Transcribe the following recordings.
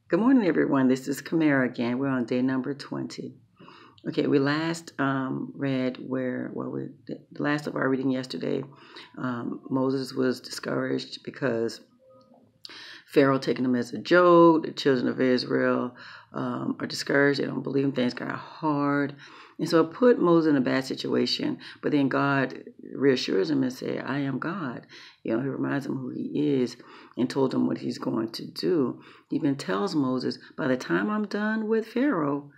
Good morning, everyone. This is Kamera again. We're on day number 20. Okay, we last read the last of our reading yesterday, Moses was discouraged because Pharaoh taking him as a joke. The children of Israel are discouraged. They don't believe him. Things got hard. And so it put Moses in a bad situation. But then God reassures him and said, I am God. He reminds him who he is and told him what he's going to do. He even tells Moses, by the time I'm done with Pharaoh's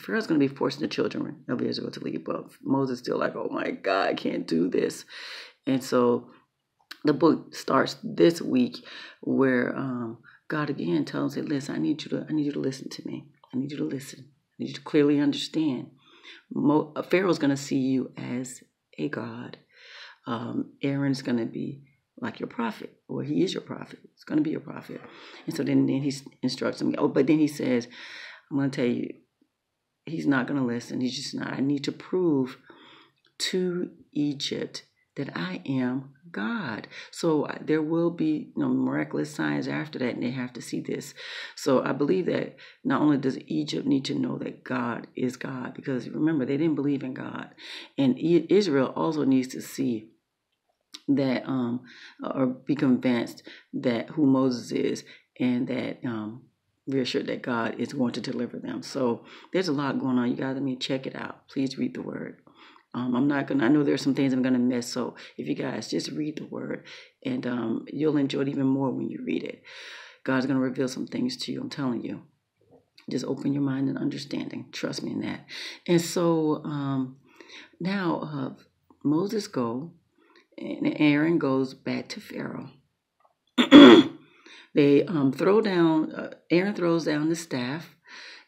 going to be forcing the children of Israel to leave. But Moses still like, oh my God, I can't do this. And so the book starts this week where God again tells him, listen, I need you to listen to me. I need you to listen. I need you to clearly understand. Pharaoh's going to see you as a God. Aaron's going to be like your prophet, or he is your prophet. It's going to be your prophet. And so then he instructs him. But then he says, I'm going to tell you, he's not going to listen. He's just not. I need to prove to Egypt that I am God. So there will be miraculous signs after that, and they have to see this. So I believe that not only does Egypt need to know that God is God, because remember, they didn't believe in God. And Israel also needs to see that or be convinced that who Moses is, and that reassured that God is going to deliver them. So there's a lot going on. You guys, let me check it out. Please read the word. I know there's some things I'm going to miss. So if you guys just read the word, and you'll enjoy it even more when you read it. God's going to reveal some things to you. I'm telling you. Just open your mind and understanding. Trust me in that. And so now Moses go, and Aaron goes back to Pharaoh. They throw down, Aaron throws down the staff,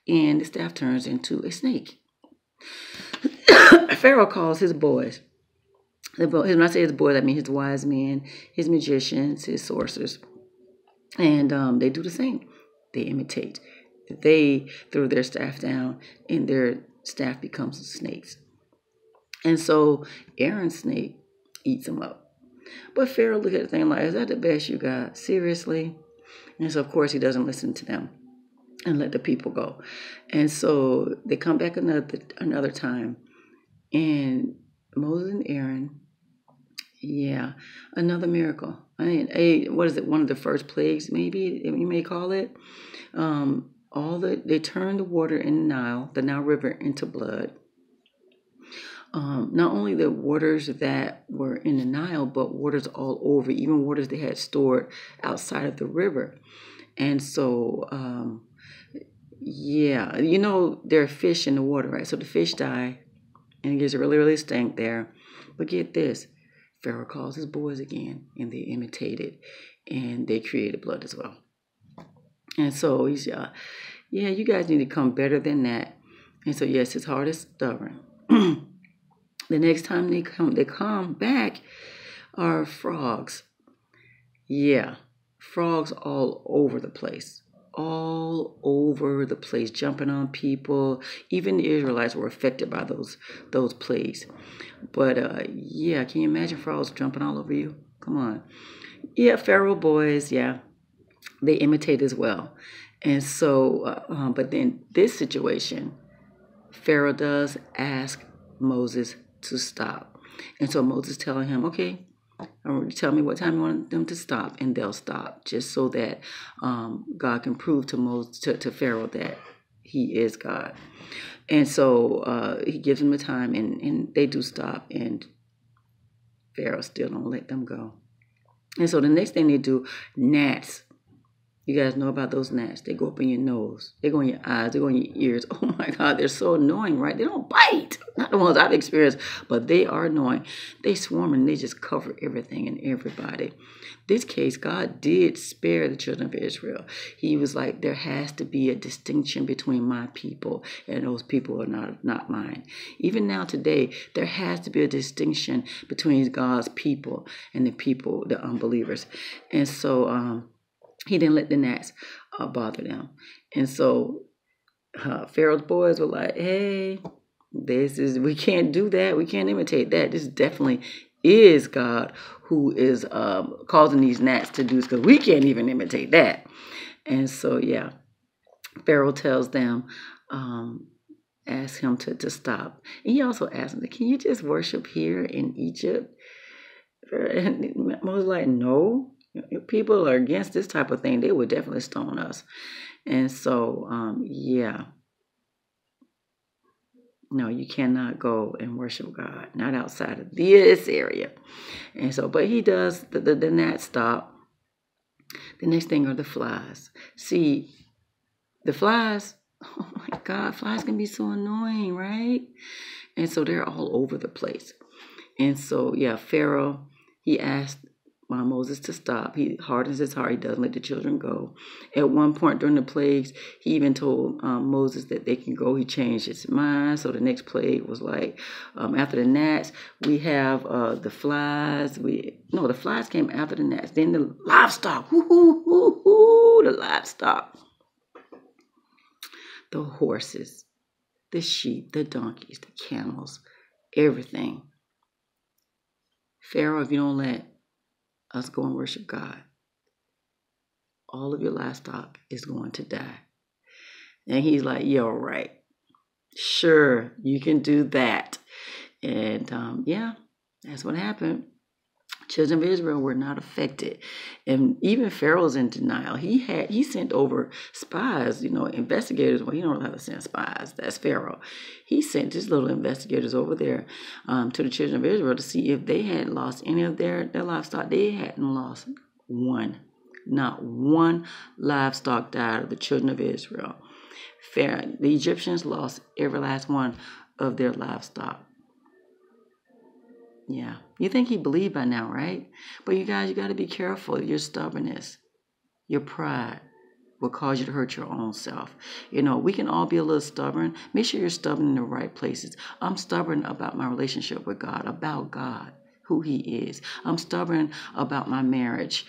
and the staff turns into a snake. Pharaoh calls his boys. When I say his boys, I mean his wise men, his magicians, his sorcerers. And they do the same. They imitate. They throw their staff down, and their staff becomes snakes. And so Aaron's snake eats them up. But Pharaoh looked at the thing like, is that the best you got? Seriously? And so, of course, he doesn't listen to them and let the people go. And so they come back another time. And Moses and Aaron, another miracle. What is it? One of the first plagues, maybe you may call it. They turned the water in the Nile River, into blood. Not only the waters that were in the Nile, but waters all over, even waters they had stored outside of the river. And so, there are fish in the water, right? So the fish die, and it gets really, really stank there. But get this, Pharaoh calls his boys again, and they imitated, and they created blood as well. And so he's, you guys need to come better than that. And so, yes, his heart is stubborn. The next time they come back are frogs. Yeah, frogs all over the place. All over the place, jumping on people. Even the Israelites were affected by those plagues. But can you imagine frogs jumping all over you? Come on. Yeah, Pharaoh boys, they imitate as well. And so, but then this situation, Pharaoh does ask Moses to stop. And so Moses telling him, okay, tell me what time you want them to stop, and they'll stop, just so that God can prove to Pharaoh that he is God. And so he gives them the time, and they do stop, and Pharaoh still don't let them go. And so the next thing they do, gnats. You guys know about those gnats. They go up in your nose. They go in your eyes. They go in your ears. Oh, my God. They're so annoying, right? They don't bite. Not the ones I've experienced, but they are annoying. They swarm, and they just cover everything and everybody. This case, God did spare the children of Israel. He was like, there has to be a distinction between my people, and those people are not mine. Even now today, there has to be a distinction between God's people and the unbelievers. And so, he didn't let the gnats bother them. And so Pharaoh's boys were like, hey, we can't do that. We can't imitate that. This definitely is God who is causing these gnats to do this, because we can't even imitate that. And so, Pharaoh tells them, ask him to stop. And he also asked him, can you just worship here in Egypt? And Moses like, no, if people are against this type of thing, they would definitely stone us. And so, no, you cannot go and worship God, not outside of this area. And so, but he does, the gnat stop. The next thing are the flies. See, the flies, oh my God, flies can be so annoying, right? And so they're all over the place. And so, Pharaoh, he asked Moses to stop. He hardens his heart. He doesn't let the children go. At one point during the plagues, he even told Moses that they can go. He changed his mind. So the next plague was like, after the gnats, we have the flies. The flies came after the gnats. Then the livestock. The livestock. The horses, the sheep, the donkeys, the camels, everything. Pharaoh, if you don't let us go and worship God, all of your livestock is going to die. And he's like, yeah, right. Sure, you can do that. And that's what happened. Children of Israel were not affected. And even Pharaoh's in denial. He sent over spies, investigators. Well, he don't know how to send spies. That's Pharaoh. He sent his little investigators over there to the children of Israel to see if they had lost any of their livestock. They hadn't lost one. Not one livestock died of the children of Israel. The Egyptians lost every last one of their livestock. Yeah. You think he believed by now, right? But you guys, you got to be careful. Your stubbornness, your pride will cause you to hurt your own self. We can all be a little stubborn. Make sure you're stubborn in the right places. I'm stubborn about my relationship with God, about God, who he is. I'm stubborn about my marriage,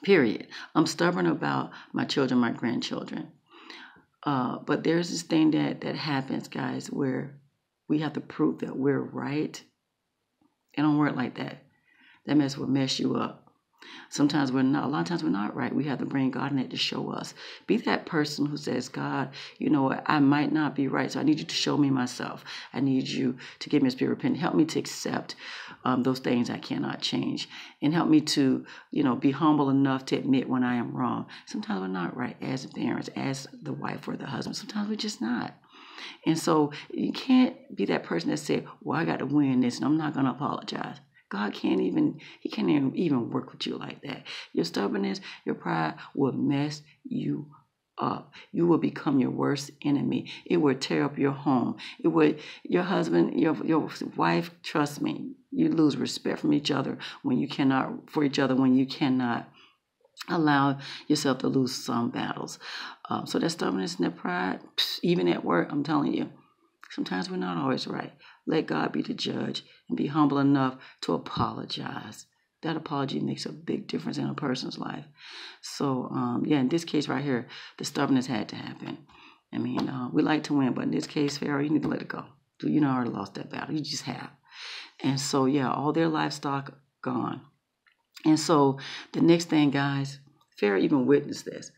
period. I'm stubborn about my children, my grandchildren. But there's this thing that happens, guys, where we have to prove that we're right. It don't work like that. That mess will mess you up. Sometimes we're not. A lot of times we're not right. We have to bring God in it to show us. Be that person who says, God, you know what? I might not be right, so I need you to show me myself. I need you to give me a spirit of repentance. Help me to accept those things I cannot change, and help me to, be humble enough to admit when I am wrong. Sometimes we're not right as parents, as the wife or the husband. Sometimes we're just not. And so you can't be that person that said, well, I got to win this and I'm not going to apologize. God can't even work with you like that. Your stubbornness, your pride will mess you up. You will become your worst enemy. It will tear up your home. Your husband, your wife, trust me, you lose respect from each other when you cannot allow yourself to lose some battles. So that stubbornness and that pride, even at work, I'm telling you, sometimes we're not always right. Let God be the judge and be humble enough to apologize. That apology makes a big difference in a person's life. So, in this case right here, the stubbornness had to happen. I mean, we like to win, but in this case, Pharaoh, you need to let it go. You already lost that battle. You just have. And so, all their livestock gone. And so the next thing, guys, Pharaoh even witnessed this.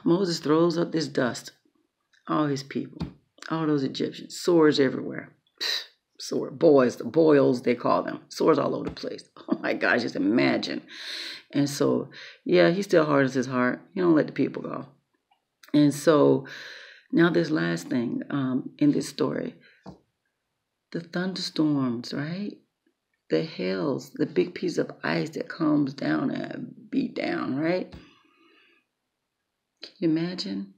Moses throws up this dust. All his people, all those Egyptians, sores everywhere. The boils, they call them. Sores all over the place. Oh my gosh, just imagine. And so, he still hardens his heart. He don't let the people go. And so now this last thing in this story, the thunderstorms, right? The hails, the big piece of ice that comes down and beat down, right? Can you imagine?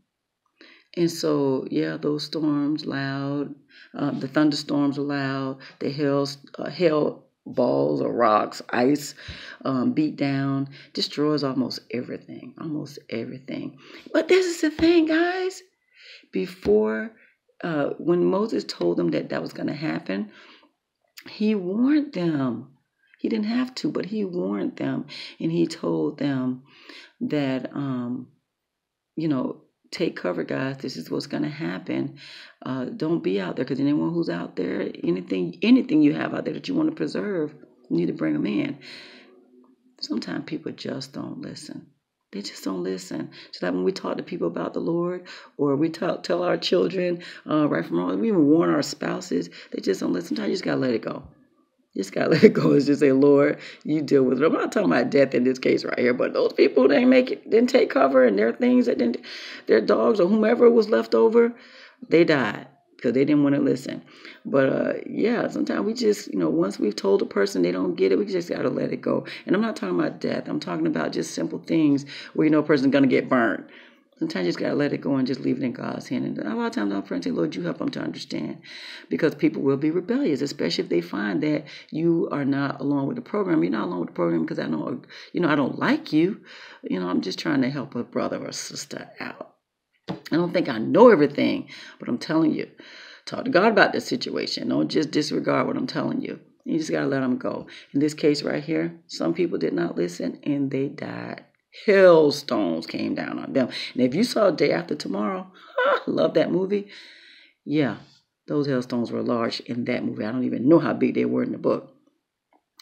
And so, those storms loud, the thunderstorms are loud, the hail balls or rocks, ice beat down, destroys almost everything. But this is the thing, guys. Before, when Moses told them that was going to happen, he warned them. He didn't have to, but he warned them. And he told them that, take cover, guys. This is what's going to happen. Don't be out there, because anyone who's out there, anything you have out there that you want to preserve, you need to bring them in. Sometimes people just don't listen. They just don't listen. Just like when we talk to people about the Lord, or we tell our children right from wrong, we even warn our spouses, they just don't listen. Sometimes you just got to let it go. You just got to let it go. It's just say, Lord, you deal with it. I'm not talking about death in this case right here, but those people who didn't take cover, and their things that didn't, their dogs or whomever was left over, they died because they didn't want to listen. But yeah, sometimes we just, once we've told a person they don't get it, we just got to let it go. And I'm not talking about death. I'm talking about just simple things where a person's going to get burned. Sometimes you just got to let it go and just leave it in God's hand. And a lot of times I'll pray and say, Lord, you help them to understand. Because people will be rebellious, especially if they find that you are not along with the program. You're not along with the program because I know, I don't like you. I'm just trying to help a brother or sister out. I don't think I know everything, but I'm telling you, talk to God about this situation. Don't just disregard what I'm telling you. You just got to let them go. In this case right here, some people did not listen and they died. Hailstones came down on them. And if you saw Day After Tomorrow, love that movie. Yeah, those hailstones were large in that movie. I don't even know how big they were in the book.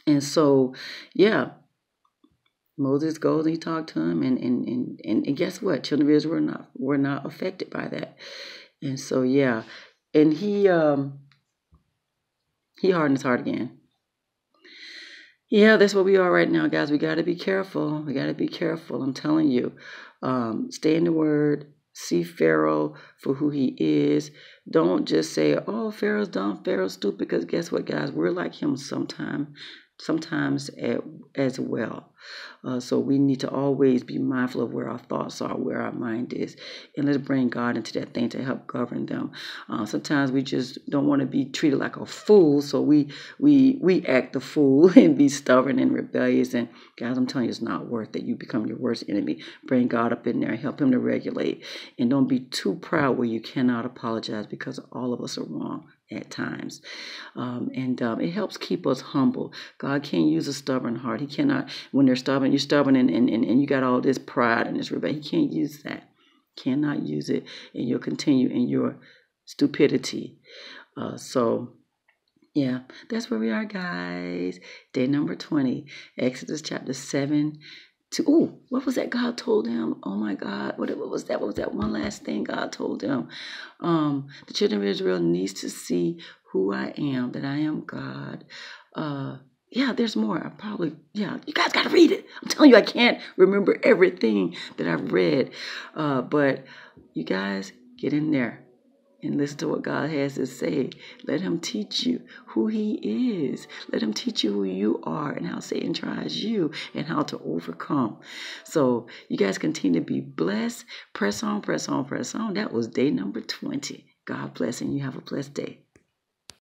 And so, yeah, Moses goes and he talked to him, and guess what? Children of Israel were not affected by that. And so, yeah, and he hardened his heart again. Yeah, that's where we are right now, guys. We got to be careful. We got to be careful. I'm telling you. Stay in the Word. See Pharaoh for who he is. Don't just say, oh, Pharaoh's dumb, Pharaoh's stupid, because guess what, guys? We're like him sometimes as well. So we need to always be mindful of where our thoughts are, where our mind is, and let's bring God into that thing to help govern them. Sometimes we just don't want to be treated like a fool, so we act the fool and be stubborn and rebellious. And guys, I'm telling you, it's not worth it. You become your worst enemy. Bring God up in there, help him to regulate, and don't be too proud where you cannot apologize, because all of us are wrong at times. And it helps keep us humble. God can't use a stubborn heart. He cannot, when they're stubborn, you're stubborn and you got all this pride and this rebellion. He can't use that. Cannot use it, and you'll continue in your stupidity. So yeah, that's where we are, guys. Day number 20, Exodus chapter 7. What was that God told him? Oh my God, what was that? What was that one last thing God told him? The children of Israel needs to see who I am, that I am God. Yeah, there's more. You guys got to read it. I'm telling you, I can't remember everything that I've read. But you guys, get in there and listen to what God has to say. Let him teach you who he is. Let him teach you who you are and how Satan tries you and how to overcome. So you guys continue to be blessed. Press on, press on, press on. That was day number 20. God bless, and you have a blessed day.